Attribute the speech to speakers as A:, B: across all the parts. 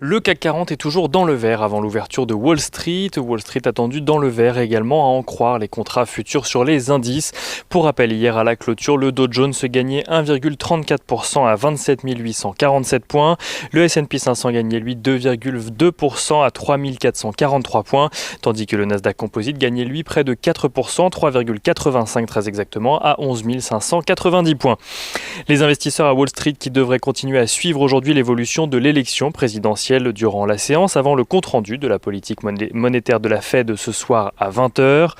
A: Le CAC 40 est toujours dans le vert avant l'ouverture de Wall Street. Wall Street attendu dans le vert également, à en croire les contrats futurs sur les indices. Pour rappel, hier à la clôture, le Dow Jones se gagnait 1,34% à 27 847 points. Le S&P 500 gagnait lui 2,2% à 3 443 points, tandis que le Nasdaq Composite gagnait lui près de 4%, 3,85 très exactement, à 11 590 points. Les investisseurs à Wall Street qui devraient continuer à suivre aujourd'hui l'évolution de l'élection présidentielle durant la séance avant le compte-rendu de la politique monétaire de la Fed ce soir à 20h.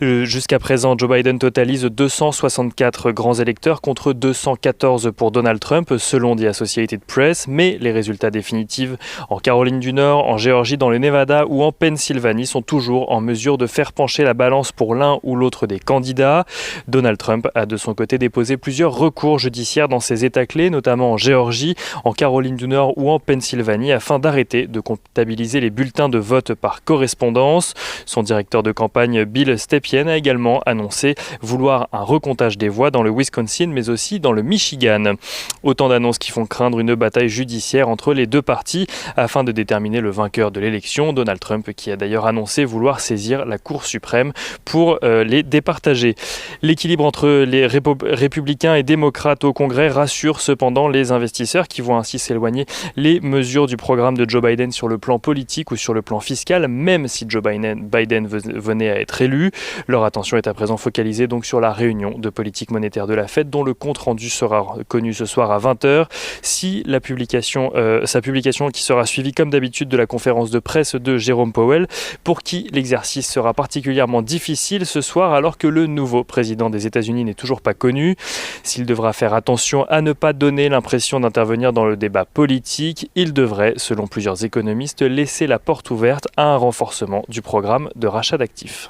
A: Jusqu'à présent, Joe Biden totalise 264 grands électeurs contre 214 pour Donald Trump, selon The Associated Press. Mais les résultats définitifs en Caroline du Nord, en Géorgie, dans le Nevada ou en Pennsylvanie sont toujours en mesure de faire pencher la balance pour l'un ou l'autre des candidats. Donald Trump a de son côté déposé plusieurs recours judiciaires dans ces États clés, notamment en Géorgie, en Caroline du Nord ou en Pennsylvanie, afin d'arrêter de comptabiliser les bulletins de vote par correspondance. Son directeur de campagne, Bill Stepien, a également annoncé vouloir un recomptage des voix dans le Wisconsin, mais aussi dans le Michigan. Autant d'annonces qui font craindre une bataille judiciaire entre les deux partis afin de déterminer le vainqueur de l'élection. Donald Trump qui a d'ailleurs annoncé vouloir saisir la Cour suprême pour les départager. L'équilibre entre les républicains et démocrates au Congrès rassure cependant les investisseurs qui voient ainsi s'éloigner les mesures du programme de Joe Biden sur le plan politique ou sur le plan fiscal, même si Joe Biden venait à être élu. Leur attention est à présent focalisée donc sur la réunion de politique monétaire de la Fed, dont le compte-rendu sera connu ce soir à 20h. Sa publication qui sera suivie comme d'habitude de la conférence de presse de Jérôme Powell, pour qui l'exercice sera particulièrement difficile ce soir alors que le nouveau président des États-Unis n'est toujours pas connu. S'il devra faire attention à ne pas donner l'impression d'intervenir dans le débat politique, il devrait, selon plusieurs économistes, laisser la porte ouverte à un renforcement du programme de rachat d'actifs.